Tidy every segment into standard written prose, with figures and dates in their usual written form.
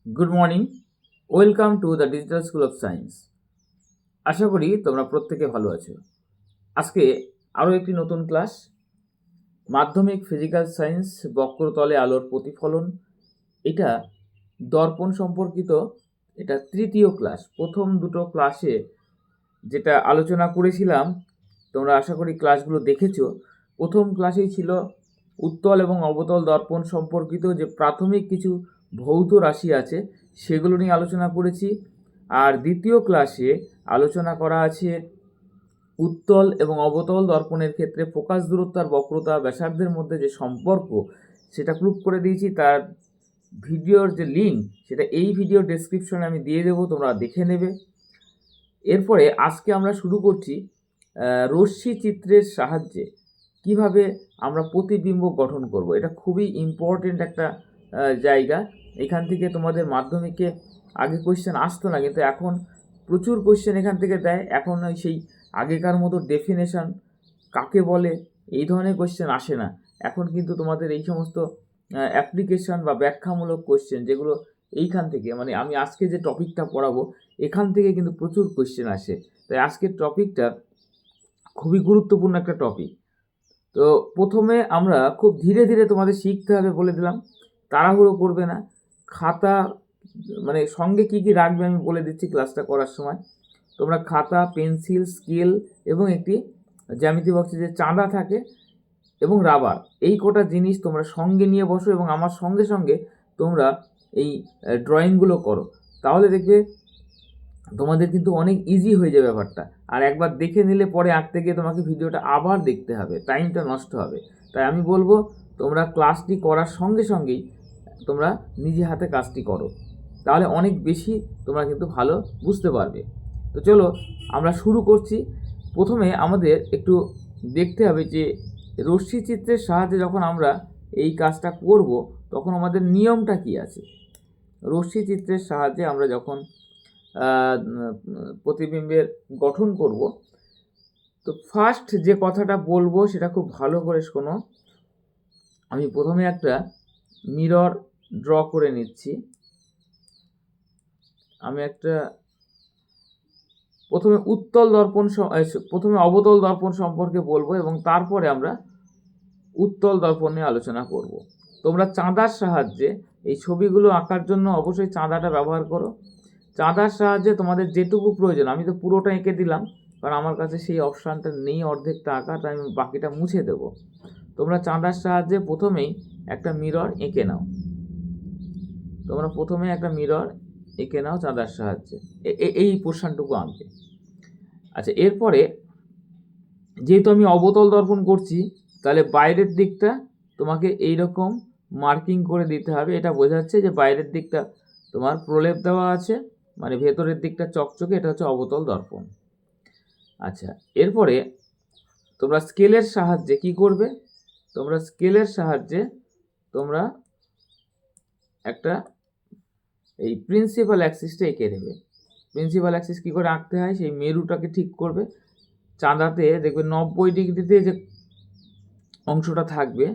Good morning, welcome to the digital school of science. আশা করি তোমরা প্রত্যেকে ভালো আছো। আজকে আরও একটি নতুন ক্লাস, মাধ্যমিক ফিজিক্যাল সায়েন্স, বক্রতলে আলোর প্রতিফলন। এটা দর্পণ সম্পর্কিত, এটা তৃতীয় ক্লাস। প্রথম দুটো ক্লাসে যেটা আলোচনা করেছিলাম, তোমরা আশা করি ক্লাসগুলো দেখেছো। প্রথম ক্লাসেই ছিল উত্তল এবং অবতল দর্পণ সম্পর্কিত যে প্রাথমিক কিছু ভৌত রাশি আছে সেগুলো নিয়ে আলোচনা করেছি। আর দ্বিতীয় ক্লাসে আলোচনা করা আছে উত্তল এবং অবতল দর্পণের ক্ষেত্রে ফোকাস দূরত্ব আর বক্রতা ব্যাসার্ধের মধ্যে যে সম্পর্ক সেটা প্রুভ করে দিয়েছি। তার ভিডিওর যে লিঙ্ক সেটা এই ভিডিও ডেসক্রিপশনে আমি দিয়ে দেবো, তোমরা দেখে নেবে। এরপরে আজকে আমরা শুরু করছি রশ্মি চিত্রের সাহায্যে কিভাবে আমরা প্রতিবিম্ব গঠন করব। এটা খুবই ইম্পর্টেন্ট একটা জায়গা। এখান থেকে তোমাদের মাধ্যমিকে আগে কোয়েশ্চেন আসতো না, কিন্তু এখন প্রচুর কোয়েশ্চেন এখান থেকে দেয়। এখন ওই সেই আগেকার মতো ডেফিনেশন কাকে বলে এই ধরনের কোয়েশ্চেন আসে না। এখন কিন্তু তোমাদের এই সমস্ত অ্যাপ্লিকেশন বা ব্যাখ্যামূলক কোয়েশ্চেন যেগুলো এইখান থেকে, মানে আমি আজকে যে টপিকটা পড়াবো এখান থেকে কিন্তু প্রচুর কোয়েশ্চেন আসে। তাই আজকের টপিকটা খুবই গুরুত্বপূর্ণ একটা টপিক। তো প্রথমে আমরা খুব ধীরে ধীরে তোমাদের শিখতে হবে, বলে দিলাম, তাড়াহুড়ো করবে না। খাতা মানে সঙ্গে কি কি রাখবে আমি বলে দিচ্ছি ক্লাসটা করার সময়। তোমরা খাতা, পেন্সিল, স্কেল এবং একটি জ্যামিতি বক্সে যে চাঁদা থাকে এবং রাবার, এই কটা জিনিস তোমরা সঙ্গে নিয়ে বসো এবং আমার সঙ্গে সঙ্গে তোমরা এই ড্রয়িংগুলো করো। তাহলে দেখবে তোমাদের কিন্তু অনেক ইজি হয়ে যাবে ব্যাপারটা। আর একবার দেখে নিলে পরে আঁকতে গিয়ে তোমাকে ভিডিওটা আবার দেখতে হবে, টাইমটা নষ্ট হবে। তাই আমি বলবো তোমরা ক্লাসটি করার সঙ্গে সঙ্গেই তোমরা নিজে হাতে কাজটি করো, তাহলে অনেক বেশি তোমরা কিন্তু ভালো বুঝতে পারবে। তো চলো আমরা শুরু করছি। প্রথমে আমাদের একটু দেখতে হবে যে রশ্মি চিত্রের সাহায্যে যখন আমরা এই কাজটা করব তখন আমাদের নিয়মটা কি আছে। রশ্মি চিত্রের সাহায্যে আমরা যখন প্রতিবিম্বের গঠন করব, তো ফার্স্ট যে কথাটা বলবো সেটা খুব ভালো করে শোনো। আমি প্রথমে একটা মিরর ড্র করে নিচ্ছি। আমি একটা প্রথমে প্রথমে অবতল দর্পণ সম্পর্কে বলবো এবং তারপরে আমরা উত্তল দর্পণ নিয়ে আলোচনা করব। তোমরা চাঁদার সাহায্যে এই ছবিগুলো আঁকার জন্য অবশ্যই চাঁদাটা ব্যবহার করো। চাঁদার সাহায্যে তোমাদের যেটুকু প্রয়োজন, আমি তো পুরোটা এঁকে দিলাম কারণ আমার কাছে সেই অপশানটা নেই অর্ধেকটা আঁকা, তাই আমি বাকিটা মুছে দেব। তোমরা চাঁদার সাহায্যে প্রথমেই একটা মিরর এঁকে নাও। চাঁদার সাহায্যে এই পোর্শনটুকু আঁকবে। আচ্ছা, এরপরে যেহেতু আমি অবতল দর্পণ করছি তাহলে বাইরের দিকটা তোমাকে এইরকম মার্কিং করে দিতে হবে। এটা বোঝাচ্ছে যে বাইরের দিকটা তোমার প্রলেপ দেওয়া আছে, মানে ভেতরের দিকটা চকচকে, এটা হচ্ছে অবতল দর্পণ। আচ্ছা, এরপরে তোমরা স্কেলের সাহায্যে কি করবে, তোমরা একটা এই প্রিন্সিপাল অ্যাক্সিসটা এঁকে দেবে। প্রিন্সিপাল অ্যাক্সিস কী করে আঁকতে হয়, সেই মেরুটাকে ঠিক করবে। চাঁদাতে দেখবে 90 ডিগ্রিতে যে অংশটা থাকবে,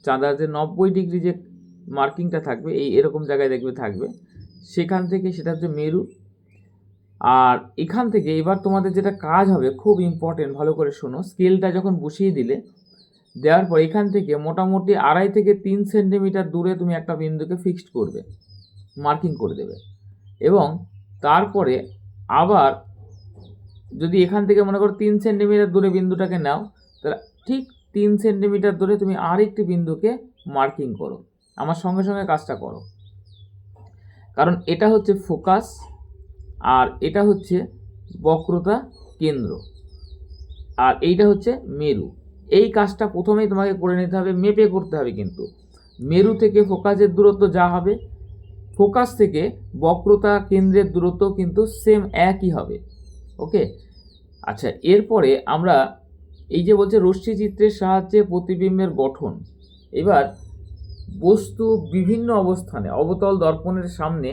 চাঁদার যে 90 ডিগ্রি যে মার্কিংটা থাকবে এরকম জায়গায় দেখবে থাকবে, সেখান থেকে সেটা হচ্ছে মেরু। আর এখান থেকে এবার তোমাদের যেটা কাজ হবে খুব ইম্পর্টেন্ট, ভালো করে শোনো। স্কেলটা যখন বসিয়ে দেওয়ার পর এখান থেকে মোটামুটি 2.5 থেকে 3 সেন্টিমিটার দূরে তুমি একটা বিন্দুকে ফিক্সড করবে, মার্কিং করে দেবে। এবং তারপরে আবার যদি এখান থেকে মনে করো 3 সেন্টিমিটার দূরে বিন্দুটাকে নাও, তাহলে ঠিক 3 সেন্টিমিটার দূরে তুমি আরেকটি বিন্দুকে মার্কিং করো। আমার সঙ্গে সঙ্গে কাজটা করো, কারণ এটা হচ্ছে ফোকাস আর এটা হচ্ছে বক্রতা কেন্দ্র আর এইটা হচ্ছে মেরু। এই কাজটা প্রথমেই তোমাকে করে নিতে হবে, মেপে করতে হবে। কিন্তু মেরু থেকে ফোকাসের দূরত্ব যা হবে, ফোকাস থেকে বক্রতা কেন্দ্রের দূরত্ব কিন্তু সেম একই হবে। ওকে, আচ্ছা, এরপরে আমরা এই যে বলছে রশ্মি চিত্রের সাহায্যে প্রতিবিম্বের গঠন। এবার বস্তু বিভিন্ন অবস্থানে, অবতল দর্পণের সামনে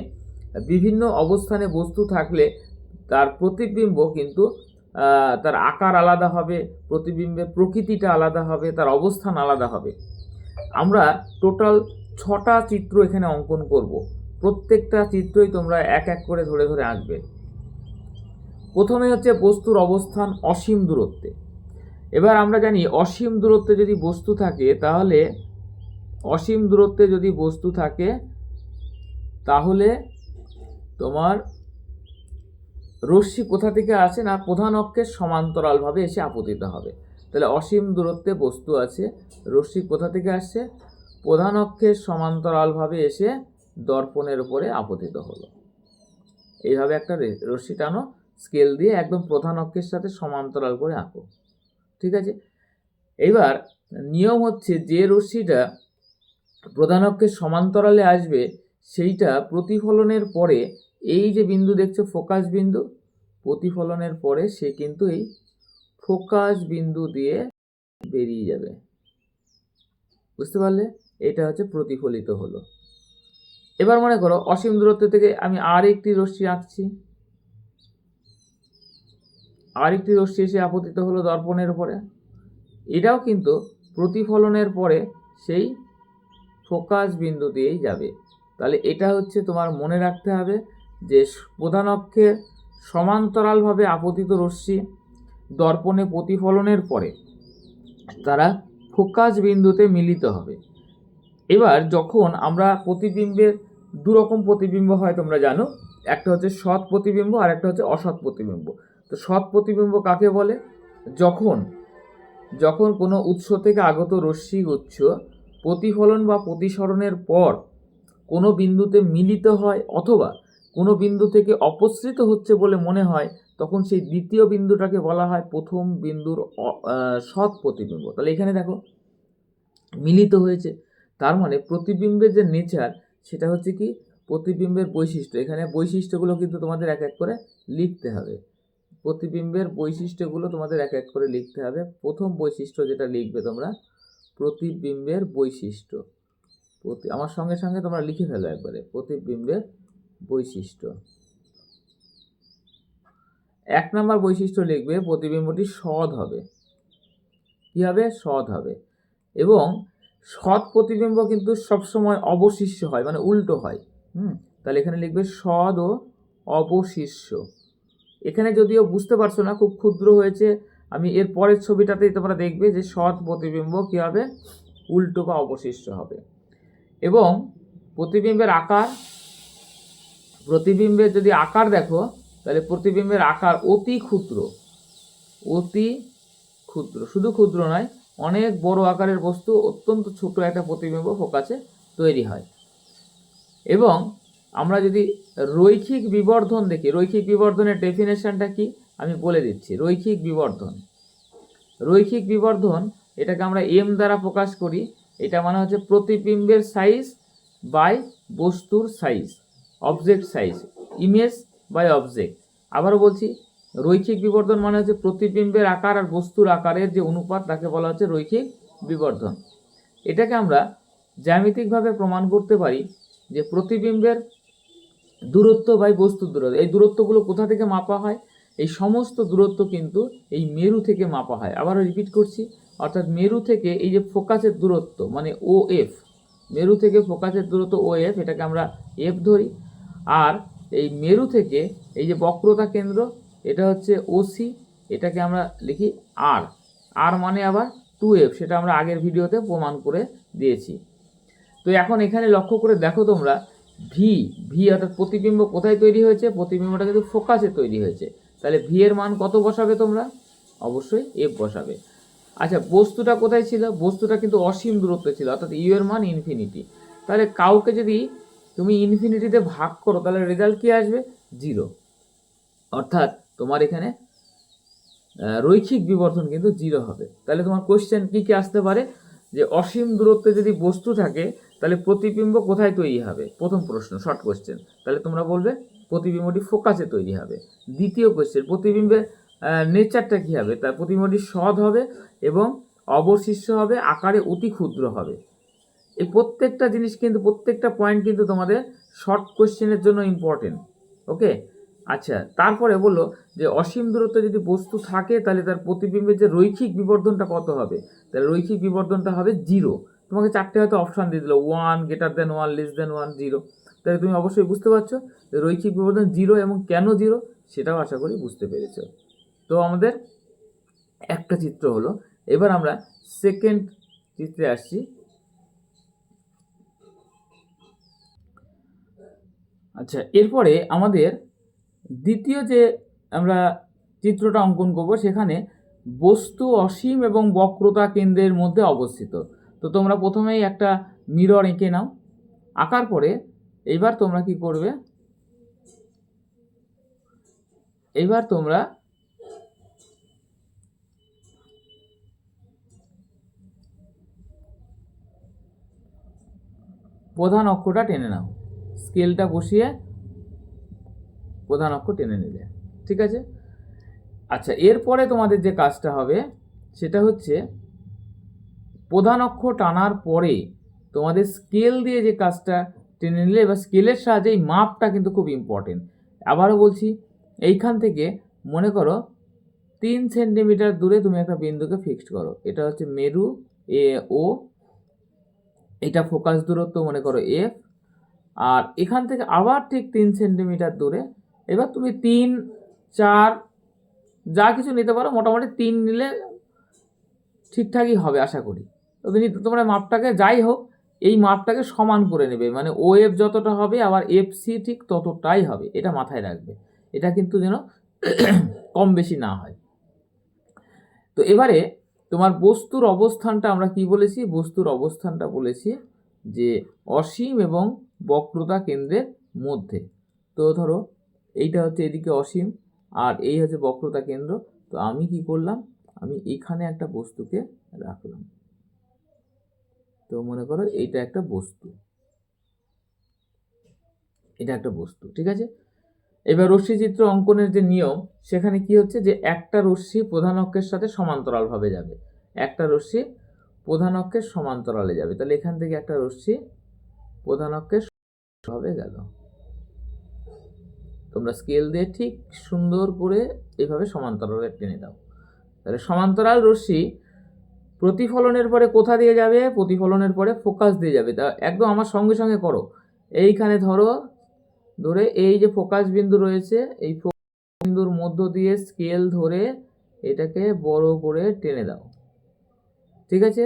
বিভিন্ন অবস্থানে বস্তু থাকলে তার প্রতিবিম্ব কিন্তু তার আকার আলাদা হবে, প্রতিবিম্বের প্রকৃতিটা আলাদা হবে, তার অবস্থান আলাদা হবে। আমরা টোটাল 6টা চিত্র এখানে অঙ্কন করব। প্রত্যেকটা চিত্রই তোমরা এক এক করে ধরে ধরে আঁকবে। প্রথমে হচ্ছে বস্তুর অবস্থান অসীম দূরত্বে। এবার আমরা জানি অসীম দূরত্বে যদি বস্তু থাকে তাহলে তোমার রশ্মি কোথা থেকে আসে না, প্রধান অক্ষের সমান্তরালভাবে এসে আপতিত হবে। তাহলে অসীম দূরত্বে বস্তু আছে, রশ্মি কোথা থেকে আসছে, প্রধান অক্ষের সমান্তরালভাবে এসে দর্পণের উপরে আপতিত হলো। এইভাবে একটা রশ্মি টানো, স্কেল দিয়ে একদম প্রধান অক্ষের সাথে সমান্তরাল করে আঁকো। ঠিক আছে, এবার নিয়ম হচ্ছে যে রশ্মিটা প্রধান অক্ষের সমান্তরালে আসবে সেইটা প্রতিফলনের পরে এই যে বিন্দু দেখছো ফোকাস বিন্দু, প্রতিফলনের পরে সে কিন্তু এই ফোকাস বিন্দু দিয়ে বেরিয়ে যাবে। বুঝতে পারলে? এটা হচ্ছে প্রতিফলিত হলো। এবার মনে করো অসীম দূরত্ব থেকে আমি আর একটি রশ্মি আঁকছি, আর একটি রশ্মি এসে আপতিত হলো দর্পণের উপরে। এটাও কিন্তু প্রতিফলনের পরে সেই ফোকাস বিন্দু দিয়েই যাবে। তাহলে এটা হচ্ছে তোমার মনে রাখতে হবে যে প্রধান অক্ষের সমান্তরালভাবে আপতিত রশ্মি দর্পণে প্রতিফলনের পরে তারা ফোকাস বিন্দুতে মিলিত হবে। এবার যখন আমরা প্রতিবিম্বের দুরকম প্রতিবিম্ব হয় তোমরা জানো, একটা হচ্ছে সৎ প্রতিবিম্ব আর একটা হচ্ছে অসৎ প্রতিবিম্ব। তো সৎ প্রতিবিম্ব কাকে বলে? যখন কোনো উৎস থেকে আগত রশ্মি উৎস প্রতিফলন বা প্রতিসরণের পর কোনো বিন্দুতে মিলিত হয় অথবা কোনো বিন্দু থেকে অপসৃত হচ্ছে বলে মনে হয়, তখন সেই দ্বিতীয় বিন্দুটাকে বলা হয় প্রথম বিন্দুর সৎ প্রতিবিম্ব। তাহলে এখানে দেখো মিলিত হয়েছে, তার মানে প্রতিবিম্বের যে নেচার সেটা হচ্ছে কি প্রতিবিম্বের বৈশিষ্ট্য। এখানে বৈশিষ্ট্যগুলো কিন্তু তোমাদের এক এক করে লিখতে হবে। প্রতিবিম্বের বৈশিষ্ট্যগুলো তোমাদের এক এক করে লিখতে হবে। প্রথম বৈশিষ্ট্য যেটা লিখবে তোমরা, প্রতিবিম্বের বৈশিষ্ট্য। আমার সঙ্গে সঙ্গে তোমরা লিখে ফেলো একবারে, প্রতিবিম্বের বৈশিষ্ট্য। 1 নম্বর বৈশিষ্ট্য লিখবে প্রতিবিম্বটি সৎ হবে। কি হবে? সৎ হবে। এবং সৎ প্রতিবিম্ব কিন্তু সবসময় অবশিষ্য হয়, মানে উল্টো হয়। তাহলে এখানে লিখবে সৎ ও অবশিষ্য। এখানে যদিও বুঝতে পারছো না, খুব ক্ষুদ্র হয়েছে, আমি এর পরের ছবিটাতেই তোমরা দেখবে যে সৎ প্রতিবিম্ব কী হবে? উল্টো বা অবশিষ্ট হবে। এবং প্রতিবিম্বের আকার, প্রতিবিম্বের যদি আকার দেখো তাহলে প্রতিবিম্বের আকার অতি ক্ষুদ্র, শুধু ক্ষুদ্র নয়, অনেক বড় আকারের বস্তু অত্যন্ত ছোট একটা প্রতিবিম্ব ফোকাসে তৈরি হয়। এবং আমরা যদি রৈখিক বিবর্ধন দেখি, রৈখিক বিবর্ধনের ডেফিনেশনটা কি আমি বলে দিচ্ছি। রৈখিক বিবর্ধন এটাকে আমরা এম দ্বারা প্রকাশ করি। এটা মানে হচ্ছে প্রতিবিম্বের সাইজ বাই বস্তুর size, object size, image by object. আবারও বলছি, রৈখিক বিবর্ধন মানে হচ্ছে প্রতিবিম্বের আকার আর বস্তুর আকারের যে অনুপাত, তাকে বলা হচ্ছে রৈখিক বিবর্ধন। এটাকে আমরা জ্যামিতিকভাবে প্রমাণ করতে পারি যে প্রতিবিম্বের দূরত্ব বাই বস্তুর দূরত্ব। এই দূরত্বগুলো কোথা থেকে মাপা হয়? এই সমস্ত দূরত্ব কিন্তু এই মেরু থেকে মাপা হয়। আবারও রিপিট করছি, অর্থাৎ মেরু থেকে এই যে ফোকাসের দূরত্ব মানে ও এফ, মেরু থেকে ফোকাসের দূরত্ব ও এফ, এটাকে আমরা এফ ধরি। আর এই মেরু থেকে এই যে বক্রতা কেন্দ্র, এটা হচ্ছে ওসি, এটাকে আমরা লিখি আর। আর মানে আবার 2f, সেটা আমরা আগের ভিডিওতে প্রমাণ করে দিয়েছি। তো এখন এখানে লক্ষ্য করে দেখো তোমরা, ভি অর্থাৎ প্রতিবিম্ব কোথায় তৈরি হয়েছে? প্রতিবিম্বটা কিন্তু ফোকাসে তৈরি হয়েছে। তাহলে ভি এর মান কত বসাবে তোমরা? অবশ্যই এফ বসাবে। আচ্ছা, বস্তুটা কোথায় ছিল? বস্তুটা কিন্তু অসীম দূরত্বে ছিল, অর্থাৎ ইউ এর মান ইনফিনিটি। তাহলে কাউকে যদি তুমি ইনফিনিটিতে ভাগ করো তাহলে রেজাল্ট কি আসবে? 0। অর্থাৎ তোমার এখানে রৈখিক বিবর্ধন কিন্তু 0 হবে। তাহলে তোমার কোশ্চেন কি কি আসতে পারে? যে অসীম দূরত্বে যদি বস্তু থাকে তাহলে প্রতিবিম্ব কোথায় তৈরি হবে? প্রথম প্রশ্ন, শর্ট কোশ্চেন, তাহলে তোমরা বলবে প্রতিবিম্বটি ফোকাসে তৈরি হবে। দ্বিতীয় কোশ্চেন, প্রতিবিম্বের নেচারটা কী হবে? তার প্রতিবিম্বটি সৎ হবে এবং অবশিষ্ট হবে, আকারে অতি ক্ষুদ্র হবে। এই প্রত্যেকটা জিনিস কিন্তু, প্রত্যেকটা পয়েন্ট কিন্তু তোমাদের শর্ট কোশ্চেনের জন্য ইম্পর্টেন্ট। ওকে, আচ্ছা, তারপরে বললো যে অসীম দূরত্বে যদি বস্তু থাকে তাহলে তার প্রতিবিম্বের যে রৈখিক বিবর্ধনটা কত হবে? তাহলে রৈখিক বিবর্ধনটা হবে 0। তোমাকে 4টে হয়তো অপশান দিয়ে দিল, 1, > 1, < 1, 0। তাহলে তুমি অবশ্যই বুঝতে পারছো যে রৈখিক বিবর্ধন 0 এবং কেন 0 সেটাও আশা করি বুঝতে পেরেছো। তো আমাদের একটা চিত্র হলো, এবার আমরা সেকেন্ড চিত্রে আসছি। আচ্ছা, এরপরে আমাদের দ্বিতীয় যে আমরা চিত্রটা অঙ্কন করব, সেখানে বস্তু অসীম এবং বক্রতা কেন্দ্রের মধ্যে অবস্থিত। তো তোমরা প্রথমেই একটা মিরর এঁকে নাও। আঁকার পরে এইবার তোমরা কি করবে, এইবার তোমরা প্রধান অক্ষটা টেনে নাও, স্কেলটা বসিয়ে প্রধান অক্ষ টেনে নিলে, ঠিক আছে। আচ্ছা, এরপরে তোমাদের যে কাজটা হবে সেটা হচ্ছে প্রধান অক্ষ টানার পরে তোমাদের স্কেল দিয়ে যে কাজটা টেনে নিলে, এবার স্কেলের সাহায্যে এই মাপটা কিন্তু খুব ইম্পর্টেন্ট। আবারও বলছি, এইখান থেকে মনে করো 3 সেন্টিমিটার দূরে তুমি একটা বিন্দুকে ফিক্সড করো, এটা হচ্ছে মেরু এ ও, এটা ফোকাস দূরত্ব মনে করো এফ, আর এখান থেকে আবার ঠিক 3 সেন্টিমিটার দূরে, এবার তুমি 3, 4 যা কিছু নিতে পারো, মোটামুটি 3 নিলে ঠিকঠাকই হবে আশা করি। তো তোমরা মাপটাকে যাই হোক এই মাপটাকে সমান করে নেবে, মানে ও এফ যতটা হবে আবার এফ সি ঠিক ততটাই হবে, এটা মাথায় রাখবে। এটা কিন্তু যেন কম বেশি না হয়। তো এবারে তোমার বস্তুর অবস্থানটা আমরা কি বলেছি, বস্তুর অবস্থানটা বলেছি যে অসীম এবং বক্রতা কেন্দ্রের মধ্যে। তো ধরো এইটা হচ্ছে এদিকে অসীম আর এই হচ্ছে বক্রতা কেন্দ্র। তো আমি কি করলাম, আমি এখানে একটা বস্তুকে রাখলাম। তো মনে করো এইটা একটা বস্তু, এটা একটা বস্তু, ঠিক আছে। এবার রশ্মি চিত্র অঙ্কনের যে নিয়ম, সেখানে কি হচ্ছে যে একটা রশ্মি প্রধান অক্ষের সাথে সমান্তরালভাবে যাবে, একটা রশ্মি প্রধান অক্ষের সমান্তরালে যাবে। তাহলে এখান থেকে একটা রশ্মি প্রধান অক্ষের ভাবে গেল, তোমরা স্কেল দিয়ে ঠিক সুন্দর করে এইভাবে সমান্তরালে টেনে দাও। তাহলে সমান্তরাল রশ্মি প্রতিফলনের পরে কোথা দিয়ে যাবে, প্রতিফলনের পরে ফোকাস দিয়ে যাবে। তা একদম আমার সঙ্গে সঙ্গে করো, এইখানে ধরে এই যে ফোকাস বিন্দু রয়েছে, এই বিন্দুর মধ্য দিয়ে স্কেল ধরে এটাকে বড় করে টেনে দাও, ঠিক আছে।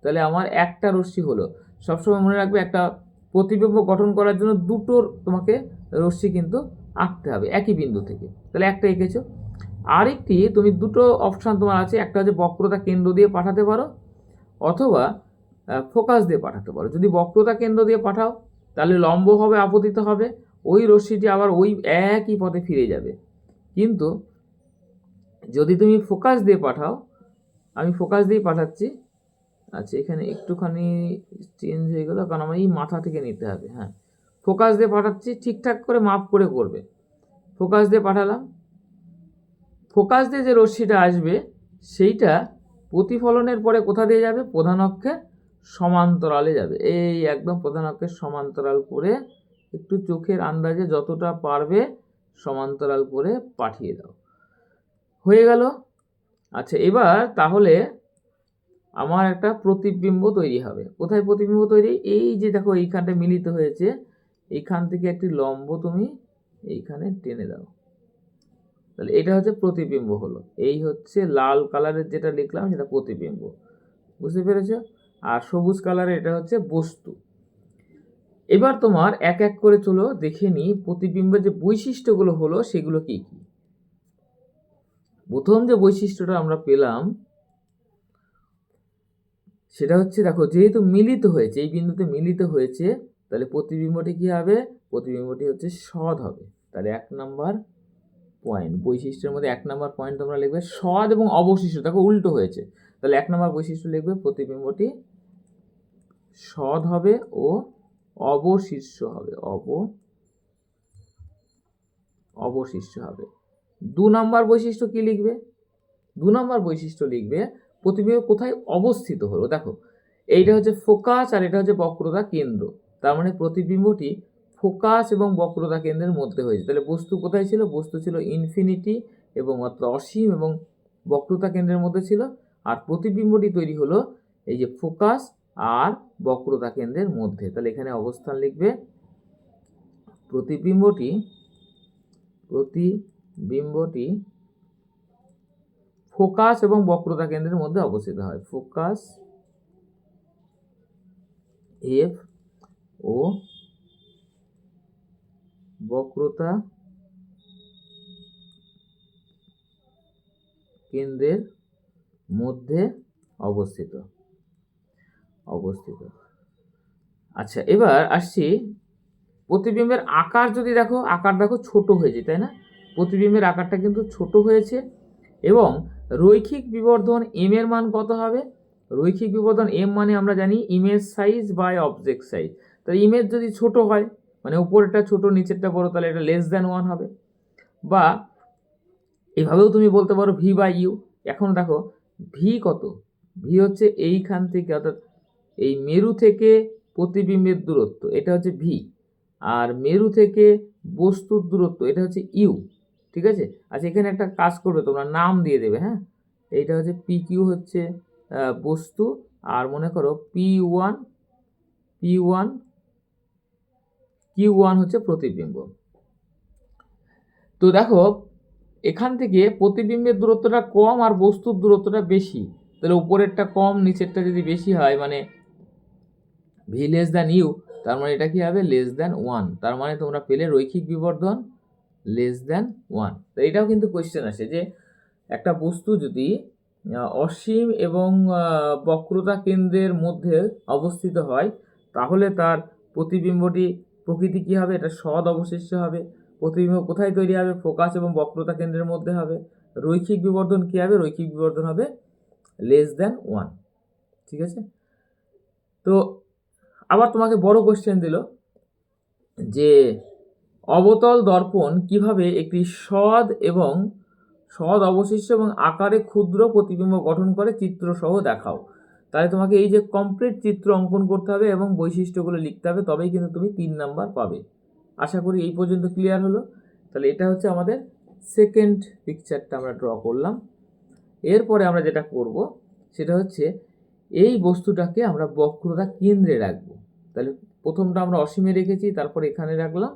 তাহলে আমার একটা রশ্মি হলো। সবসময় মনে রাখবে একটা প্রতিবিম্ব গঠন করার জন্য দুটোর তোমাকে রশ্মি কিন্তু আঁকতে হবে একই বিন্দু থেকে। তাহলে একটা এঁকেছো, আরেকটি তুমি দুটো অপশান তোমার আছে, একটা হচ্ছে বক্রতা কেন্দ্র দিয়ে পাঠাতে পারো অথবা ফোকাস দিয়ে পাঠাতে পারো। যদি বক্রতা কেন্দ্র দিয়ে পাঠাও তাহলে লম্ব হবে, আপতিত হবে, ওই রশ্মিটি আবার ওই একই পথে ফিরে যাবে। কিন্তু যদি তুমি ফোকাস দিয়ে পাঠাও, আমি ফোকাস দিয়ে পাঠাচ্ছি। আচ্ছা, এখানে একটুখানি চেঞ্জ হয়ে গেল, কারণ আমার এই মাথা থেকে নিতে হবে। হ্যাঁ, ফোকাস দিয়ে পাঠাচ্ছি, ঠিকঠাক করে মাপ করে করবে। ফোকাস দিয়ে পাঠালাম, ফোকাস দিয়ে যে রশ্মিটা আসবে সেইটা প্রতিফলনের পরে কোথা দিয়ে যাবে, প্রধান অক্ষের সমান্তরালে যাবে। এই একদম প্রধান অক্ষের সমান্তরাল করে একটু চোখের আন্দাজে যতটা পারবে সমান্তরাল করে পাঠিয়ে দাও, হয়ে গেল। আচ্ছা, এবার তাহলে আমার একটা প্রতিবিম্ব তৈরি হবে। কোথায় প্রতিবিম্ব তৈরি, এই যে দেখো এইখানটা মিলিত হয়েছে, এইখান থেকে একটি লম্ব তুমি এইখানে টেনে দাও। তাহলে এটা হচ্ছে প্রতিবিম্ব হলো, এই হচ্ছে লাল কালারের যেটা লিখলাম সেটা প্রতিবিম্ব, বুঝতে পেরেছ। আর সবুজ কালারের এটা হচ্ছে বস্তু। এবার তোমার এক এক করে চলো দেখে নিই প্রতিবিম্বের যে বৈশিষ্ট্যগুলো হলো সেগুলো কি কি। প্রথম যে বৈশিষ্ট্যটা আমরা পেলাম সেটা হচ্ছে, দেখো যেহেতু মিলিত হয়েছে, এই বিন্দুতে মিলিত হয়েছে, তাহলে প্রতিবিম্বটি কি হবে, প্রতিবিম্বটি হচ্ছে সৎ হবে। তাহলে 1 নাম্বার পয়েন্ট, বৈশিষ্ট্যের মধ্যে 1 নাম্বার পয়েন্ট তোমরা লিখবে সৎ এবং অবশিষ্ট। দেখো উল্টো হয়েছে, তাহলে 1 নাম্বার বৈশিষ্ট্য লিখবে প্রতিবিম্বটি সৎ হবে ও অবশিষ্ট হবে, অবশিষ্ট হবে। 2 নাম্বার বৈশিষ্ট্য কি লিখবে, 2 নাম্বার বৈশিষ্ট্য লিখবে প্রতিবিম্ব কোথায় অবস্থিত হলো। দেখো এইটা হচ্ছে ফোকাস আর এটা হচ্ছে বক্রতা কেন্দ্র, তার মানে প্রতিবিম্বটি ফোকাস এবং বক্রতা কেন্দ্রের মধ্যে হয়েছে। তাহলে বস্তু কোথায় ছিল, বস্তু ছিল ইনফিনিটি এবং মাত্র অসীম এবং বক্রতা কেন্দ্রের মধ্যে ছিল। আর প্রতিবিম্বটি তৈরি হলো এই যে ফোকাস আর বক্রতা কেন্দ্রের মধ্যে। তাহলে এখানে অবস্থান লিখবে প্রতিবিম্বটি ফোকাস এবং বক্রতা কেন্দ্রের মধ্যে অবস্থিত হয়। ফোকাস এফ ও বক্রতা কেন্দ্রের মধ্যে অবস্থিত। আচ্ছা, এবার আসছি প্রতিবিম্বের আকার। যদি দেখো, আকার দেখো ছোট হয়েছে, তাই না? প্রতিবিম্বের আকারটা কিন্তু ছোট হয়েছে। এবং রৈখিক বিবর্ধন এম এর মান কত হবে? রৈখিক বিবর্ধন এম মানে আমরা জানি image size by object size. তাহলে ইমেজ যদি ছোট হয়, মানে উপরেরটা ছোট নিচেরটা বড়, তাহলে এটা লেস দ্যান 1 হবে। বা এভাবেও তুমি বলতে পারো ভি বাই ইউ। এখন দেখো ভি কত? ভি হচ্ছে এইখান থেকে, অর্থাৎ এই মেরু থেকে প্রতিবিম্বের দূরত্ব, এটা হচ্ছে ভি। আর মেরু থেকে বস্তুর দূরত্ব, এটা হচ্ছে ইউ। ঠিক আছে? আচ্ছা, এখানে একটা কাজ করবে, তোমরা নাম দিয়ে দেবে। হ্যাঁ, এইটা হচ্ছে পি কিউ হচ্ছে বস্তু, আর মনে করো কিউ ওয়ান হচ্ছে প্রতিবিম্ব। তো দেখো এখান থেকে প্রতিবিম্বের দূরত্বটা কম আর বস্তুর দূরত্বটা বেশি, তাহলে উপরেরটা কম নিচেরটা যদি বেশি হয়, মানে ভি লেস দ্যান ইউ, তার মানে এটা কি হবে? Less than 1। তার মানে তোমরা পেলে রৈখিক বিবর্ধন লেস দ্যান 1। তো এটাও কিন্তু কোয়েশ্চেন আসে যে একটা বস্তু যদি অসীম এবং বক্রতা কেন্দ্রের মধ্যে অবস্থিত হয়, তাহলে তার প্রতিবিম্বটি প্রকৃতি কি হবে? এটা সৎ অবশিষ্ট হবে। প্রতিবিম্ব কোথায় তৈরি হবে? ফোকাস এবং বক্রতা কেন্দ্রের মধ্যে হবে। রৈখিক বিবর্ধন কি হবে? রৈখিক বিবর্ধন হবে লেস দ্যান 1। ঠিক আছে? তো আবার তোমাকে বড় কোশ্চেন দিল যে অবতল দর্পণ কিভাবে একটি সৎ অবশিষ্ট এবং আকারে ক্ষুদ্র প্রতিবিম্ব গঠন করে চিত্রসহ দেখাও। তাহলে তোমাকে এই যে কমপ্লিট চিত্র অঙ্কন করতে হবে এবং বৈশিষ্ট্যগুলো লিখতে হবে, তবেই কিন্তু তুমি 3 নাম্বার পাবে। আশা করি এই পর্যন্ত ক্লিয়ার হলো। তাহলে এটা হচ্ছে আমাদের সেকেন্ড পিকচারটা আমরা ড্র করলাম। এরপরে আমরা যেটা করব সেটা হচ্ছে এই বস্তুটাকে আমরা বক্রতা কেন্দ্রে রাখবো। তাহলে প্রথমটা আমরা অসীমে রেখেছি, তারপর এখানে রাখলাম,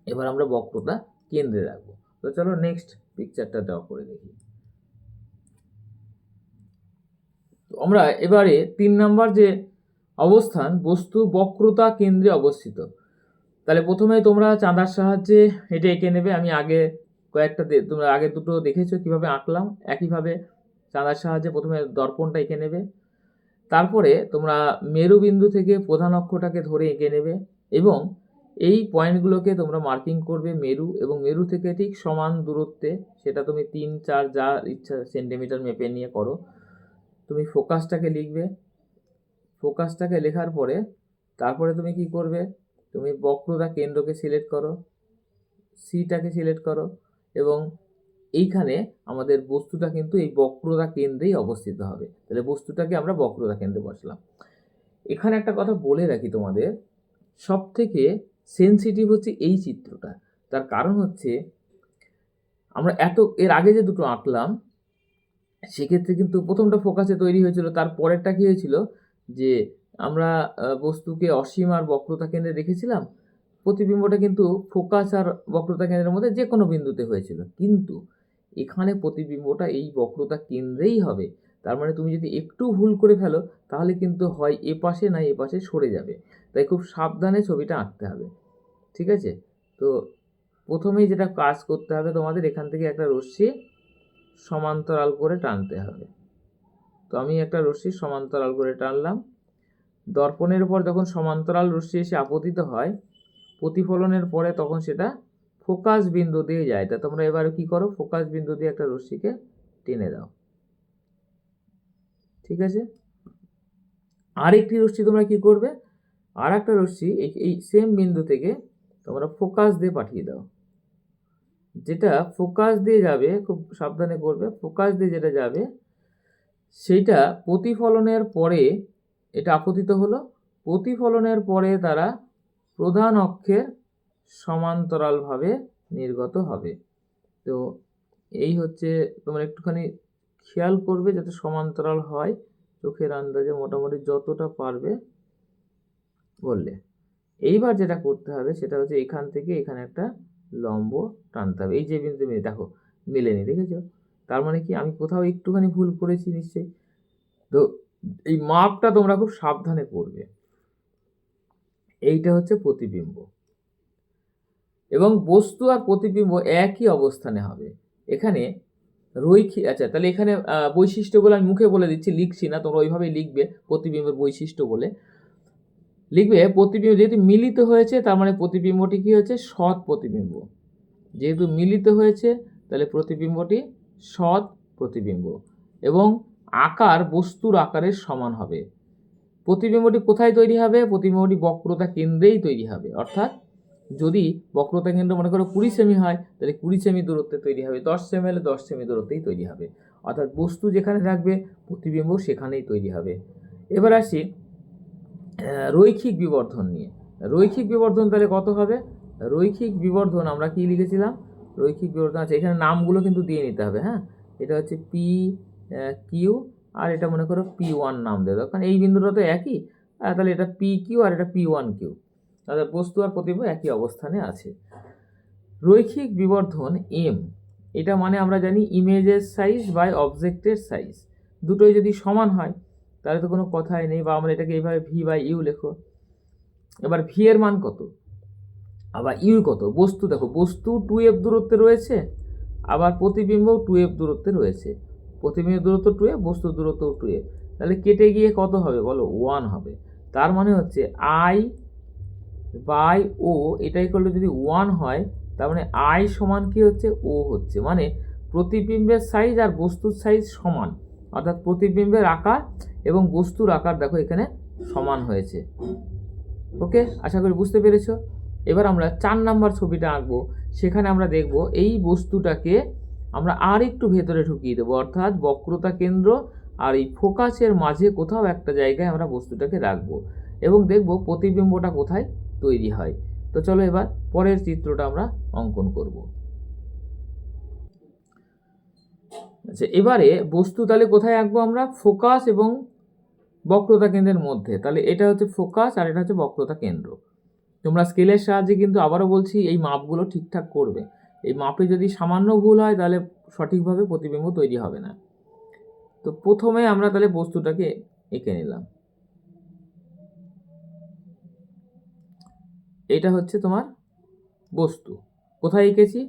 এবার আমরা বক্রতা কেন্দ্রে রাখবো। তো চলো নেক্সট পিকচারটা ড্র করে দেখি। আমরা এবারে 3 নাম্বার যে অবস্থান, বস্তু বক্রতা কেন্দ্রে অবস্থিত। তাহলে প্রথমে তোমরা চাঁদার সাহায্যে এটা এঁকে নেবে। আমি আগে তোমরা আগে দুটো দেখেছো কিভাবে আঁকলাম, একইভাবে চাঁদার সাহায্যে প্রথমে দর্পণটা এঁকে নেবে। তারপরে তোমরা মেরুবিন্দু থেকে প্রধান অক্ষটাকে ধরে এঁকে নেবে এবং এই পয়েন্টগুলোকে তোমরা মার্কিং করবে মেরু এবং মেরু থেকে ঠিক সমান দূরত্বে। সেটা তুমি 3, 4 যা ইচ্ছা সেন্টিমিটার মেপে নিয়ে করো। তুমি ফোকাসটাকে লিখবে। ফোকাসটাকে লেখার পরে তারপরে তুমি কি করবে? তুমি বক্রতা কেন্দ্রকে সিলেক্ট করো, সিটাকে সিলেক্ট করো এবং এইখানে আমাদের বস্তুটা কিন্তু এই বক্রতা কেন্দ্রেই অবস্থিত হবে। তাহলে বস্তুটাকে আমরা বক্রতা কেন্দ্রে বসলাম। এখানে একটা কথা বলে রাখি তোমাদের, সব থেকে সেন্সিটিভ হচ্ছে এই চিত্রটা। তার কারণ হচ্ছে আমরা এর আগে যে দুটো আঁকলাম সেক্ষেত্রে কিন্তু প্রথমটা ফোকাসে তৈরি হয়েছিল, তার পরেরটা কি হয়েছিল যে আমরা বস্তুকে অসীম আর বক্রতা কেন্দ্রে রেখেছিলাম, প্রতিবিম্বটা কিন্তু ফোকাস আর বক্রতা কেন্দ্রের মধ্যে যে কোনো বিন্দুতে হয়েছিল, কিন্তু এখানে প্রতিবিম্বটা এই বক্রতা কেন্দ্রেই হবে। তার মানে তুমি যদি একটু ভুল করে ফেলো তাহলে কিন্তু হয় এ পাশে না এ পাশে সরে যাবে। তাই খুব সাবধানে ছবিটা আঁকতে হবে। ঠিক আছে? তো প্রথমেই যেটা কাজ করতে হবে তোমাদের, এখান থেকে একটা রশ্মি সমান্তরাল করে টানতে হবে। তো আমি একটা রশ্মি সমান্তরাল করে টানলাম। দর্পণের উপর যখন সমান্তরাল রশ্মি এসে আপতিত হয়, প্রতিফলনের পরে তখন সেটা ফোকাস বিন্দু দিয়ে যায়। তা তোমরা এবারে কি করো? ফোকাস বিন্দু দিয়ে একটা রশ্মিকে টেনে দাও। ঠিক আছে? আরেকটি রশ্মি তোমরা কি করবে? আর একটা রশ্মি এই সেম বিন্দু থেকে তোমরা ফোকাস দিয়ে পাঠিয়ে দাও। যেটা ফোকাস দিয়ে যাবে, খুব সাবধানে করবে, ফোকাস দিয়ে যেটা যাবে সেইটা প্রতিফলনের পরে এটা আপতিত হলো, প্রতিফলনের পরে তারা প্রধান অক্ষের সমান্তরালভাবে নির্গত হবে। তো এই হচ্ছে, তোমরা একটুখানি খেয়াল করবে যাতে সমান্তরাল হয়, চোখের আন্দাজে মোটামুটি যতটা পারবে বললে। এইবার যেটা করতে হবে সেটা হচ্ছে এখান থেকে এখানে একটা লম্ব টানতে হবে। এই যে বিন্দু দেখো মেলেনি, দেখেছো? তার মানে কি আমি কোথাও একটুখানি ভুল করেছি নিশ্চয়ই। তো এই মাপটা তোমরা খুব সাবধানে করবে। এইটা হচ্ছে প্রতিবিম্ব, এবং বস্তু আর প্রতিবিম্ব একই অবস্থানে হবে। এখানে রৈখিক, আচ্ছা তাহলে এখানে বৈশিষ্ট্যগুলো আমি মুখে বলে দিচ্ছি, লিখছি না, তোমরা ওইভাবেই লিখবে। প্রতিবিম্বের বৈশিষ্ট্য বলে লিখবে। প্রতিবিম্ব যেহেতু মিলিত হয়েছে, তার মানে প্রতিবিম্বটি কি হচ্ছে? সৎ প্রতিবিম্ব। যেহেতু মিলিত হয়েছে তাহলে প্রতিবিম্বটি সৎ প্রতিবিম্ব, এবং আকার বস্তুর আকারের সমান হবে। প্রতিবিম্বটি কোথায় তৈরি হবে? প্রতিবিম্বটি বক্রতা কেন্দ্রেই তৈরি হবে। অর্থাৎ যদি বক্রতা কেন্দ্র মনে করো 20 সেমি হয়, তাহলে 20 সেমি দূরত্বে তৈরি হবে। 10 সেমি হলে 10 সেমি দূরত্বেই তৈরি হবে। অর্থাৎ বস্তু যেখানে থাকবে প্রতিবিম্ব সেখানেই তৈরি হবে। এবার আসি রৈখিক বিবর্ধন নিয়ে। রৈখিক বিবর্ধন তাহলে কত হবে? রৈখিক বিবর্ধন আমরা কি লিখেছিলাম? রৈখিক বিবর্ধন আছে, এখানে নামগুলো কিন্তু দিয়ে নিতে হবে। হ্যাঁ, এটা হচ্ছে পি কিউ, আর এটা মনে করো P1 নাম দিয়ে দাও, কারণ এই বিন্দুটা তো একই। তাহলে এটা PQ আর এটা P1Q, তাহলে বস্তু আর প্রতিবিম্ব একই অবস্থানে আছে। রৈখিক বিবর্ধন M, এটা মানে আমরা জানি ইমেজের সাইজ বাই অবজেক্টের সাইজ। দুটোই যদি সমান হয় তাহলে তো কোনো কথাই নেই, বা আমরা এটাকে এইভাবে V/U লেখো। এবার V এর মান কত, আবার U কত? বস্তু দেখো, বস্তু 2F দূরত্বে রয়েছে, আবার প্রতিবিম্ব 2F দূরত্বে রয়েছে। প্রতিবিম্বের দূরত্ব 2F, বস্তুর দূরত্ব 2F, তাহলে কেটে গিয়ে কত হবে বলো? 1 হবে। তার মানে হচ্ছে I/O এটা ইকুয়াল টু যদি 1 হয়, তার মানে I সমান কি হচ্ছে? O হচ্ছে। মানে প্রতিবিম্বের সাইজ আর বস্তুর সাইজ সমান, অর্থাৎ প্রতিবিম্বের আকার এবং বস্তুর আকার দেখো এখানে সমান হয়েছে। ওকে, আশা করি বুঝতে পেরেছো। এবার আমরা 4 নাম্বার ছবিটা আঁকবো। সেখানে আমরা দেখব এই বস্তুটাকে আমরা আর একটু ভেতরে ঢুকিয়ে দেবো, অর্থাৎ বক্রতা কেন্দ্র আর এই ফোকাসের মাঝে কোথাও একটা জায়গায় আমরা বস্তুটাকে রাখবো, এবং দেখব প্রতিবিম্বটা কোথায় তৈরি হয়। তো চলো এবার পরের চিত্রটা আমরা অঙ্কন করব। আচ্ছা, এবারে বস্তু তাহলে কোথায় আঁকবো আমরা? ফোকাস এবং বক্রতা কেন্দ্রের মধ্যে। তাহলে এটা হচ্ছে ফোকাস আর এটা হচ্ছে বক্রতা কেন্দ্র। তোমরা স্কেলের সাহায্যে কিন্তু আবারও বলছি এই মাপগুলো ঠিকঠাক করবে। এই মাপে যদি সামান্য ভুল হয় তাহলে সঠিকভাবে প্রতিবিম্ব তৈরি হবে না। তো প্রথমে আমরা তাহলে বস্তুটাকে এঁকে নিলাম। এটা হচ্ছে তোমার বস্তু। কোথায় এঁকেছি?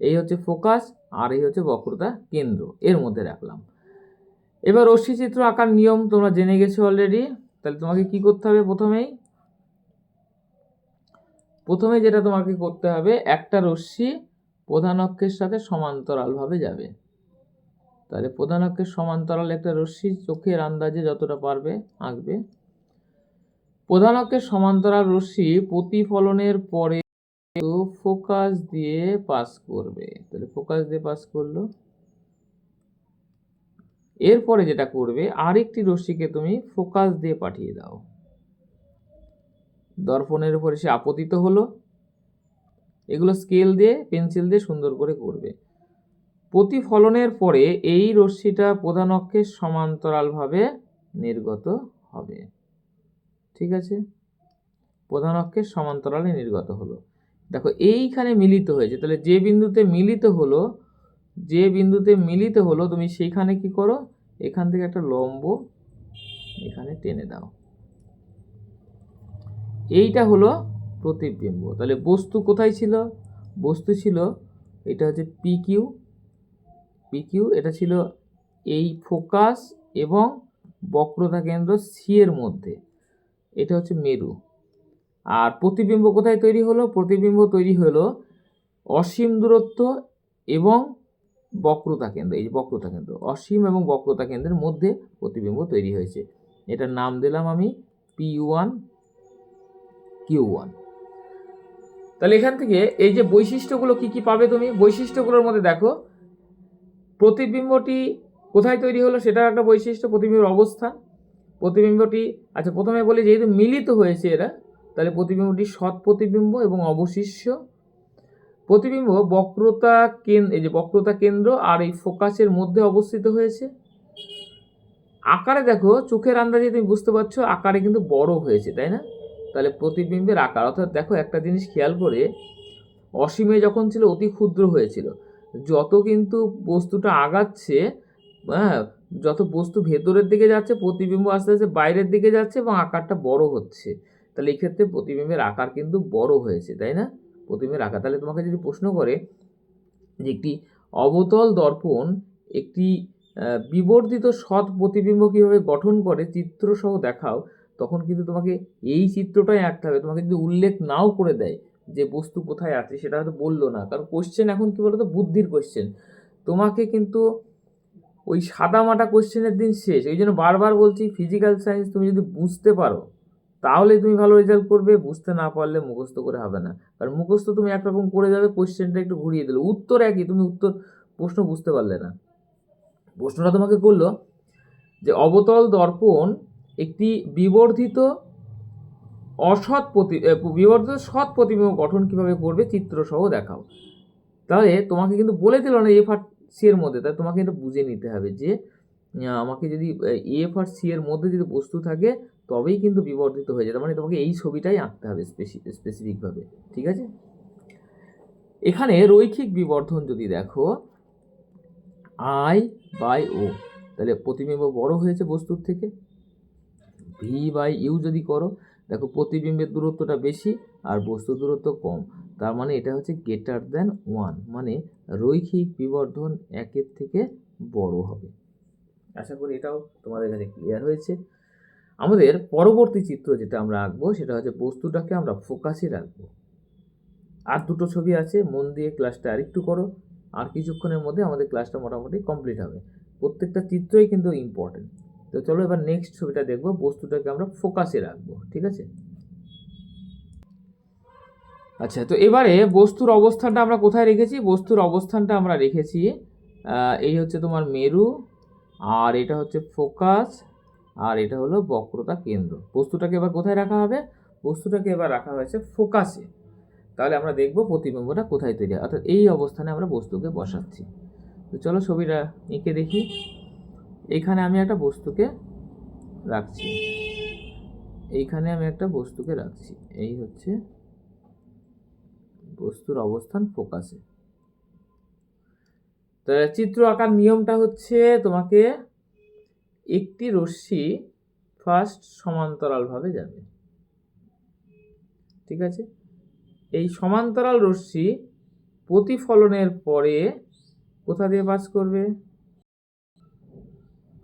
এই হচ্ছে ফোকাস আর এই হচ্ছে বক্রতা কেন্দ্র, এর মধ্যে রাখলাম। এবার রশ্মিচিত্র আঁকার নিয়ম তোমরা জেনে গেছো অলরেডি। তাহলে তোমাকে কি করতে হবে? প্রথমে যেটা তোমাকে করতে হবে, একটা রশ্মি প্রধান অক্ষের সাথে সমান্তরালভাবে যাবে। তাহলে প্রধান অক্ষের সমান্তরাল একটা রশ্মি চোখের আন্দাজে যতটা পারবে আঁকবে। প্রধান অক্ষের সমান্তরাল রশ্মি প্রতিফলনের পরে ফোকাস দিয়ে পাস করবে। তাহলে ফোকাস দিয়ে পাস করলো। এরপরে যেটা করবে, আরেকটি রশ্মিকে তুমি ফোকাস দিয়ে পাঠিয়ে দাও। দর্পণের উপরে সে আপতিত হলো। এগুলো স্কেল দিয়ে, পেন্সিল দিয়ে সুন্দর করে করবে। প্রতিফলনের পরে এই রশ্মিটা প্রধান অক্ষের সমান্তরালভাবে নির্গত হবে। ঠিক আছে, প্রধান অক্ষের সমান্তরালে নির্গত হলো। দেখো এইখানে মিলিত হয়েছে, তাহলে যে বিন্দুতে মিলিত হলো তুমি সেইখানে কি করো? এখান থেকে একটা লম্ব এখানে টেনে দাও। এইটা হলো প্রতিবিম্ব। তাহলে বস্তু কোথায় ছিল? বস্তু ছিল, এটা হচ্ছে PQ, এটা ছিল এই ফোকাস এবং বক্রতা কেন্দ্র সি এর মধ্যে। এটা হচ্ছে মেরু। আর প্রতিবিম্ব কোথায় তৈরি হলো? প্রতিবিম্ব তৈরি হলো অসীম দূরত্ব এবং বক্রতা কেন্দ্র। এই যে বক্রতা কেন্দ্র, অসীম এবং বক্রতা কেন্দ্রের মধ্যে প্রতিবিম্ব তৈরি হয়েছে। এটার নাম দিলাম আমি P1 Q1। তাহলে এখান থেকে এই যে বৈশিষ্ট্যগুলো কি কি পাবে তুমি? বৈশিষ্ট্যগুলোর মধ্যে দেখো, প্রতিবিম্বটি কোথায় তৈরি হলো সেটা একটা বৈশিষ্ট্য, প্রতিবিম্বের অবস্থান। প্রতিবিম্বটি, আচ্ছা প্রথমে বলি যেহেতু মিলিত হয়েছে এরা, তাহলে প্রতিবিম্বটি সৎ প্রতিবিম্ব এবং অবশিষ্য। প্রতিবিম্ব বক্রতা কেন্দ্র, এই যে বক্রতা কেন্দ্র আর এই ফোকাসের মধ্যে অবস্থিত হয়েছে। আকারে দেখো, চোখের আন্দাজে তুমি বুঝতে পারছো আকারে কিন্তু বড় হয়েছে, তাই না? তাহলে প্রতিবিম্বের আকার, অর্থাৎ দেখো একটা জিনিস খেয়াল করে, অসীমে যখন ছিল অতি ক্ষুদ্র হয়েছিল, যত কিন্তু বস্তুটা আগাচ্ছে, হ্যাঁ, যত বস্তু ভেতরের দিকে যাচ্ছে প্রতিবিম্ব আস্তে আস্তে বাইরের দিকে যাচ্ছে এবং আকারটা বড় হচ্ছে। তাহলে এই ক্ষেত্রে প্রতিবিম্বের আকার কিন্তু বড় হয়েছে, তাই না? প্রতিবিম্বের আকার, তাহলে তোমাকে যদি প্রশ্ন করে যে একটি অবতল দর্পণ একটি বিবর্ধিত সৎ প্রতিবিম্ব কীভাবে গঠন করে চিত্রসহ দেখাও, তখন কিন্তু তোমাকে এই চিত্রটাই আঁকতে হবে। তোমাকে যদি উল্লেখ নাও করে দেয় যে বস্তু কোথায় আছে, সেটা হয়তো বললো না, কারণ কোশ্চেন এখন কী বলো তো, বুদ্ধির কোশ্চেন। তোমাকে কিন্তু ওই সাদামাটা কোশ্চেনের দিন শেষ। এই জন্য বারবার বলছি, ফিজিক্যাল সায়েন্স তুমি যদি বুঝতে পারো তাহলে তুমি ভালো রেজাল্ট করবে, বুঝতে না পারলে মুখস্থ করে হবে না। কারণ মুখস্থ তুমি একরকম করে যাবে, কোশ্চেনটা একটু ঘুরিয়ে দিলে উত্তর একই, তুমি প্রশ্ন বুঝতে পারলে না। প্রশ্নটা তোমাকে করলো যে অবতল দর্পণ একটি বিবর্ধিত সৎ প্রতিবিম্ব গঠন কিভাবে করবে চিত্রসহ দেখাও। তাহলে তোমাকে কিন্তু বলে দিল না এফ আর সি এর মধ্যে, তাই তোমাকে এটা বুঝে নিতে হবে যে আমাকে যদি এফ আর সি এর মধ্যে যদি বস্তু থাকে তবেই কিন্তু বিবর্ধিত হয়ে যায়। মানে তোমাকে এই ছবিটাই আঁকতে হবে স্পেসিফিকভাবে, ঠিক আছে? এখানে রৈখিক বিবর্ধন যদি দেখো I/O, তাহলে প্রতিবিম্ব বড় হয়েছে বস্তুর থেকে। V/U যদি করো, দেখো প্রতিবিম্বের দূরত্বটা বেশি আর বস্তুর দূরত্ব কম, তার মানে এটা হচ্ছে গ্রেটার দ্যান 1, মানে রৈখিক বিবর্ধন 1-এর থেকে বড় হবে। আশা করি এটাও তোমাদের কাছে ক্লিয়ার হয়েছে। আমাদের পরবর্তী চিত্র যেটা আমরা আঁকবো সেটা হচ্ছে বস্তুটাকে আমরা ফোকাসে রাখবো। আর দুটো ছবি আছে, মন দিয়ে ক্লাসটা আরেকটু করো, আর কিছুক্ষণের মধ্যে আমাদের ক্লাসটা মোটামুটি কমপ্লিট হবে। প্রত্যেকটা চিত্রই কিন্তু ইম্পর্টেন্ট। তো চলো এবার নেক্সট ছবিটা দেখবো, বস্তুটাকে আমরা ফোকাসে রাখবো, ঠিক আছে? আচ্ছা, তো এবারে বস্তুর অবস্থানটা আমরা কোথায় রেখেছি? বস্তুর অবস্থানটা আমরা রেখেছি এই হচ্ছে তোমার মেরু, আর এটা হচ্ছে ফোকাস, আর এটা হলো বক্রতা কেন্দ্র। বস্তুটাকে এবার কোথায় রাখা হবে? বস্তুটাকে এবার রাখা হয়েছে ফোকাসে। তাহলে আমরা দেখব প্রতিবিম্বটা কোথায় তৈরি হয়, অর্থাৎ এই অবস্থানে আমরা বস্তুকে বসাচ্ছি। তো চলো ছবিটা এঁকে দেখি। এইখানে আমি একটা বস্তুকে রাখছি, এইখানে আমি একটা বস্তুকে রাখছি, এই হচ্ছে বস্তুর অবস্থান ফোকাসে। তো চিত্র আঁকার নিয়মটা হচ্ছে, তোমাকে একটি রশ্মি ফার্স্ট সমান্তরালভাবে যাবে, ঠিক আছে? এই সমান্তরাল রশ্মি প্রতিফলনের পরে কোথা দিয়ে পাস করবে?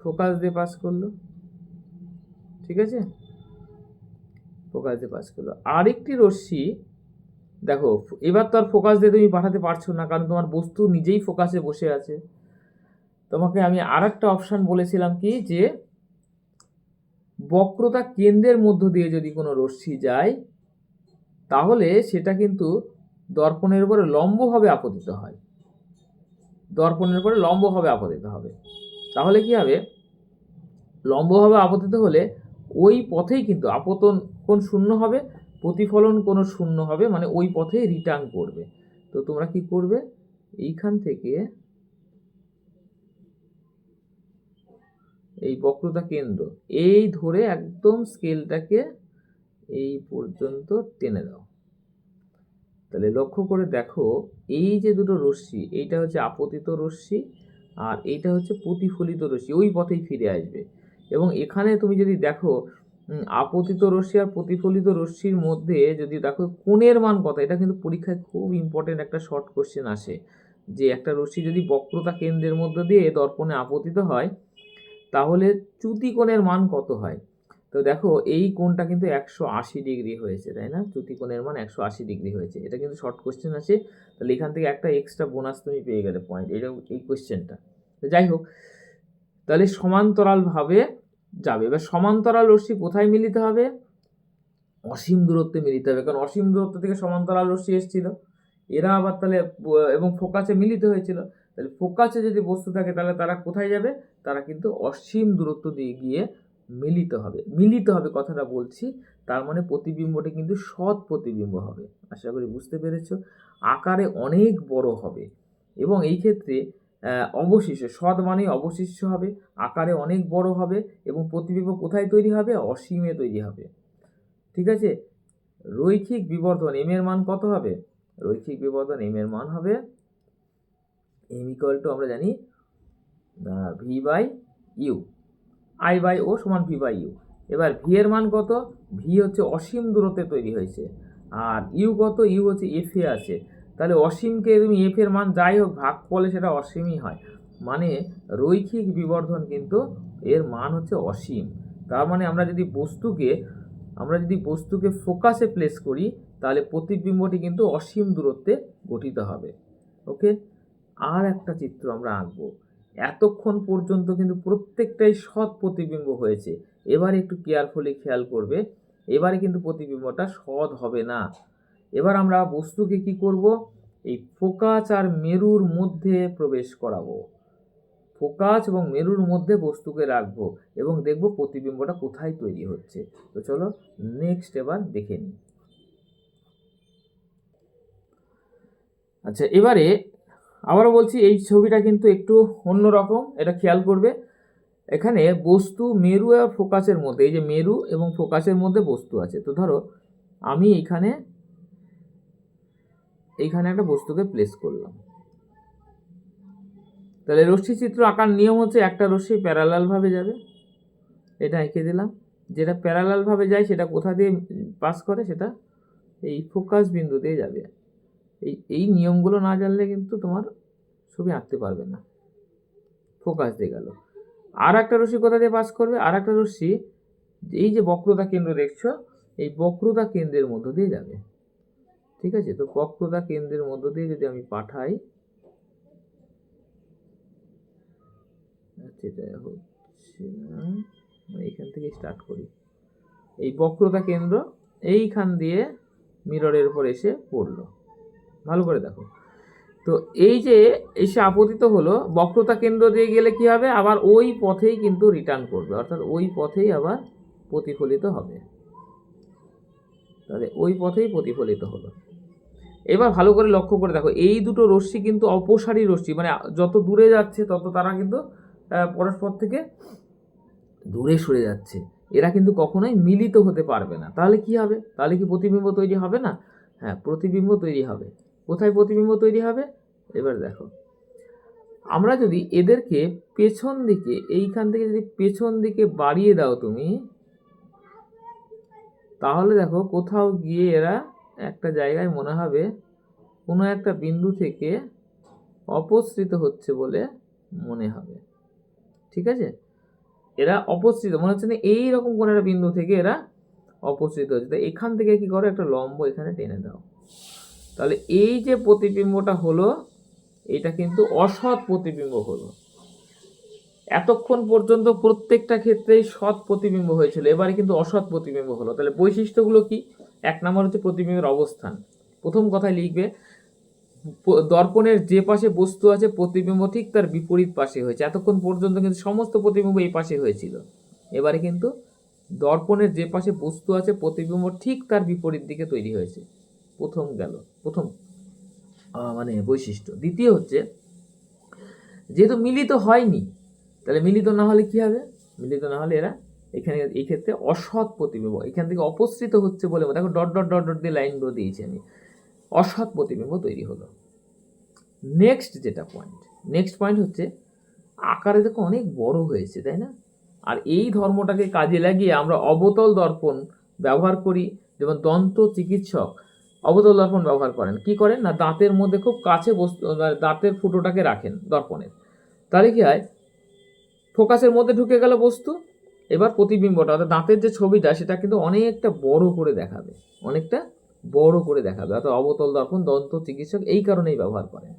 ফোকাস দিয়ে পাস করলো, ঠিক আছে? ফোকাস দিয়ে পাস করলো। আরেকটি রশ্মি, দেখো এবার তো আর ফোকাস দিয়ে তুমি পাঠাতে পারছো না, কারণ তোমার বস্তু নিজেই ফোকাসে বসে আছে। তোমাকে আমি আর একটা অপশান বলেছিলাম কি, যে বক্রতা কেন্দ্রের মধ্য দিয়ে যদি কোনো রশ্মি যায় তাহলে সেটা কিন্তু দর্পণের উপরে লম্বভাবে আপতিত হয়, দর্পণের উপরে লম্বভাবে আপতিত হবে। তাহলে কি হবে? লম্বভাবে আপতিত হলে ওই পথেই কিন্তু আপতন কোণ শূন্য হবে, প্রতিফলন কোণ শূন্য হবে, মানে ওই পথেই রিটার্ন করবে। তো তোমরা কি করবে? এইখান থেকে এই বক্রতা কেন্দ্র এই ধরে একদম স্কেলটাকে এই পর্যন্ত টেনে দাও। তাহলে লক্ষ্য করে দেখো, এই যে দুটো রশ্মি, এইটা হচ্ছে আপতিত রশ্মি আর এইটা হচ্ছে প্রতিফলিত রশ্মি, ওই পথেই ফিরে আসবে। এবং এখানে তুমি যদি দেখো আপতিত রশ্মি আর প্রতিফলিত রশ্মির মধ্যে যদি দেখো কোণের মান কত, এটা কিন্তু পরীক্ষায় খুব ইম্পর্টেন্ট একটা শর্ট কোশ্চেন আসে, যে একটা রশ্মি যদি বক্রতা কেন্দ্রের মধ্যে দিয়ে দর্পণে আপতিত হয় তাহলে চ্যুতি কোণের মান কত হয়। তো দেখো এই কোণটা কিন্তু 180 ডিগ্রি হয়েছে, তাই না? চ্যুতি কোণের মান 180 ডিগ্রি হয়েছে, এটা কিন্তু শর্ট কোশ্চেন আছে। তাহলে এখান থেকে একটা এক্সট্রা বোনাস তুমি পেয়ে গেলে পয়েন্ট, এটা এই কোশ্চেনটা। তো যাই হোক, তাহলে সমান্তরালভাবে যাবে। এবার সমান্তরাল রশ্মি কোথায় মিলিত হবে? অসীম দূরত্বে মিলিত হবে, কারণ অসীম দূরত্ব থেকে সমান্তরাল রশ্মি এসেছিল, এরা আবার তাহলে এবং ফোকাসে মিলিত হয়েছিল। তাহলে ফোকাসে যদি বস্তু থাকে তাহলে তারা কোথায় যাবে? তারা কিন্তু অসীম দূরত্ব দিয়ে গিয়ে মিলিত হবে। মিলিত হবে কথাটা বলছি, তার মানে প্রতিবিম্বটি কিন্তু সৎ প্রতিবিম্ব হবে। আশা করি বুঝতে পেরেছ। আকারে অনেক বড় হবে এবং এই ক্ষেত্রে অবশিষ্ট, সৎ মানে অবশিষ্ট হবে, আকারে অনেক বড় হবে এবং প্রতিবিম্ব কোথায় তৈরি হবে? অসীমে তৈরি হবে, ঠিক আছে? রৈখিক বিবর্ধন এম এর মান কত হবে? রৈখিক বিবর্ধন এম এর মান হবে এম ইকুয়াল টু আমরা জানি V by U, I by O সমান ভি বাই ইউ। এবার ভি এর মান কত? ভি হচ্ছে অসীম দূরত্বে তৈরি হয়েছে, আর ইউ কত? ইউ হচ্ছে এফ এ আছে। তাহলে অসীমকে তুমি এফ এর মান যাই হোক ভাগ করলে সেটা অসীমই হয়, মানে রৈখিক বিবর্ধন কিন্তু এর মান হচ্ছে অসীম। তার মানে আমরা যদি বস্তুকে ফোকাসে প্লেস করি তাহলে প্রতিবিম্বটি কিন্তু অসীম দূরত্বে গঠিত হবে। ওকে, আর একটা চিত্র আমরা আঁকবো। এতক্ষণ পর্যন্ত কিন্তু প্রত্যেকটাই সৎ প্রতিবিম্ব হয়েছে, এবারে একটু কেয়ারফুলি খেয়াল করবে, এবারে কিন্তু প্রতিবিম্বটা সৎ হবে না। এবার আমরা বস্তুকে কি করব? এই ফোকাস আর মেরুর মধ্যে প্রবেশ করাবো, ফোকাস এবং মেরুর মধ্যে বস্তুকে রাখবো এবং দেখব প্রতিবিম্বটা কোথায় তৈরি হচ্ছে। তো চলো নেক্সট এবার দেখে নিই। আচ্ছা, এবারে আবারও বলছি এই ছবিটা কিন্তু একটু অন্যরকম, এটা খেয়াল করবে। এখানে বস্তু মেরু আর ফোকাসের মধ্যে, এই যে মেরু এবং ফোকাসের মধ্যে বস্তু আছে। তো ধরো আমি এইখানে একটা বস্তুকে প্লেস করলাম। তাহলে রশ্মি চিত্র আঁকার নিয়ম হচ্ছে একটা রশ্মি প্যারালাল ভাবে যাবে, এটা এঁকে দিলাম। যেটা প্যারালাল ভাবে যায় সেটা কোথা দিয়ে পাস করে? সেটা এই ফোকাস বিন্দু দিয়ে যাবে। এই নিয়মগুলো না জানলে কিন্তু তোমার ছবি আঁকতে পারবে না। ফোকাস দিয়ে গেল। আর একটা রশ্মি কোথা দিয়ে পাস করবে? আর একটা রশ্মি এই যে বক্রতা কেন্দ্র দেখছো, এই বক্রতা কেন্দ্রের মধ্য দিয়ে যাবে। ঠিক আছে, তো বক্রতা কেন্দ্রের মধ্য দিয়ে যদি আমি পাঠাই, সেটা হচ্ছে না, এইখান থেকে স্টার্ট করি। এই বক্রতা কেন্দ্র এইখান দিয়ে মিররের উপর এসে পড়লো, ভালো করে দেখো। তো এই যে এসে আপতিত হলো, বক্রতা কেন্দ্র দিয়ে গেলে কি হবে? আবার ওই পথেই কিন্তু রিটার্ন করবে, অর্থাৎ ওই পথেই আবার প্রতিফলিত হবে। তাহলে ওই পথেই প্রতিফলিত হলো। এবার ভালো করে লক্ষ্য করে দেখো, এই দুটো রশ্মি কিন্তু অপসারী রশ্মি, মানে যত দূরে যাচ্ছে তত তারা কিন্তু পরস্পর থেকে দূরে সরে যাচ্ছে। এরা কিন্তু কখনোই মিলিত হতে পারবে না। তাহলে কি হবে? তাহলে কি প্রতিবিম্ব তৈরি হবে না? হ্যাঁ, প্রতিবিম্ব তৈরি হবে। কোথায় প্রতিবিম্ব তৈরি হবে? এবার দেখো, আমরা যদি এদেরকে পেছন দিকে, এইখান থেকে যদি পেছন দিকে বাড়িয়ে দাও তুমি, তাহলে দেখো কোথাও গিয়ে এরা একটা জায়গায় মনে হবে কোনো একটা বিন্দু থেকে অপসৃত হচ্ছে বলে মনে হবে। ঠিক আছে, এরা অপসৃত মনে হচ্ছে না, এইরকম কোনো একটা বিন্দু থেকে এরা অপসৃত হচ্ছে। তো এখান থেকে কি করো? একটা লম্ব এখানে টেনে দাও। তাহলে এই যে প্রতিবিম্বটা হলো, এটা কিন্তু অসৎ প্রতিবিম্ব হলো। এতক্ষণ পর্যন্ত প্রত্যেকটা ক্ষেত্রেই সৎ প্রতিবিম্ব হয়েছিল, এবারে কিন্তু অসৎ প্রতিবিম্ব হলো। তাহলে বৈশিষ্ট্যগুলো কি? এক নম্বর হচ্ছে প্রতিবিম্বের অবস্থান। প্রথম কথায় লিখবে, দর্পণের যে পাশে বস্তু আছে প্রতিবিম্ব ঠিক তার বিপরীত পাশে হয়েছে। এতক্ষণ পর্যন্ত কিন্তু সমস্ত প্রতিবিম্ব এই পাশে হয়েছিল, এবারে কিন্তু দর্পণের যে পাশে বস্তু আছে প্রতিবিম্ব ঠিক তার বিপরীত দিকে তৈরি হয়েছে। প্রথম মানে বৈশিষ্ট্য। দ্বিতীয় হচ্ছে, যেহেতু মিলিত হয়নি, তাহলে মিলিত না হলে কি হবে? মিলিত না হলে এরা এখানে এই ক্ষেত্রে অসৎ প্রতিবিম্ব, এখান থেকে অপসৃত হচ্ছে বলে, দেখো ডট ডট ডট ডট দিয়ে লাইনগুলো দিয়েছি আমি, অসৎ প্রতিবিম্ব তৈরি হলো। নেক্সট পয়েন্ট হচ্ছে, আকারে দেখো অনেক বড় হয়েছে, তাই না? আর এই ধর্মটাকে কাজে লাগিয়ে আমরা অবতল দর্পণ ব্যবহার করি। যেমন দন্ত চিকিৎসক অবতল দর্পণ ব্যবহার করেন, কি করেন না, দাঁতের মধ্যে খুব কাছে বস্তু, দাঁতের ফুটোটাকে রাখেন দর্পণের। তাহলে কি হয়? ফোকাসের মধ্যে ঢুকে গেল বস্তু, এবার প্রতিবিম্বটা অর্থাৎ দাঁতের যে ছবিটা সেটা কিন্তু অনেকটা বড় করে দেখাবে, অর্থাৎ অবতল দর্পণ দন্ত চিকিৎসক এই কারণেই ব্যবহার করেন।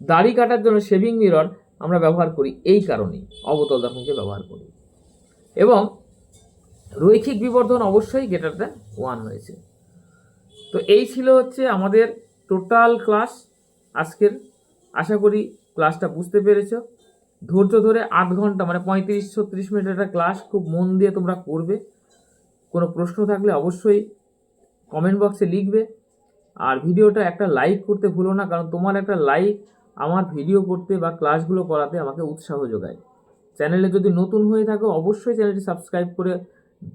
দাড়ি কাটার জন্য শেভিং মিরর আমরা ব্যবহার করি এই কারণেই, অবতল দর্পণকে ব্যবহার করি। এবং রৈখিক বিবর্ধন অবশ্যই গ্রেটার দ্যান 1 হয়েছে। তো এই ছিল হচ্ছে আমাদের টোটাল ক্লাস আজকের। আশা করি ক্লাসটা বুঝতে পেরেছো। ধৈর্য ধরে 8 ঘন্টা মানে 35-36 মিনিট একটা ক্লাস খুব মন দিয়ে তোমরা করবে। কোনো প্রশ্ন থাকলে অবশ্যই কমেন্ট বক্সে লিখবে। আর ভিডিওটা একটা লাইক করতে ভুলো না, কারণ তোমার একটা লাইক আমার ভিডিও করতে বা ক্লাসগুলো করাতে আমাকে উৎসাহ যোগায়। চ্যানেলে যদি নতুন হয়ে থাকো অবশ্যই চ্যানেলটি সাবস্ক্রাইব করে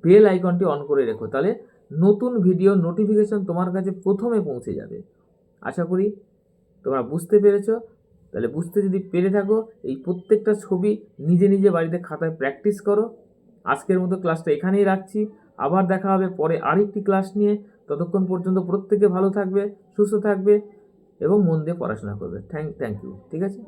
বেল আইকনটি অন করে রেখো, তাহলে নতুন ভিডিও নোটিফিকেশন তোমার কাছে প্রথমে পৌঁছে যাবে। আশা করি তোমরা বুঝতে পেরেছো। তাহলে বুঝতে যদি পেরে থাকো, এই প্রত্যেকটা ছবি নিজে নিজে বাড়িতে খাতায় প্র্যাকটিস করো। আজকের মতো ক্লাসটা এখানেই রাখছি। আবার দেখা হবে পরে আরেকটি ক্লাস নিয়ে। ততক্ষণ পর্যন্ত প্রত্যেকে ভালো থাকবে, সুস্থ থাকবে এবং মন দিয়ে পড়াশোনা করবে। Thank you. ঠিক আছে।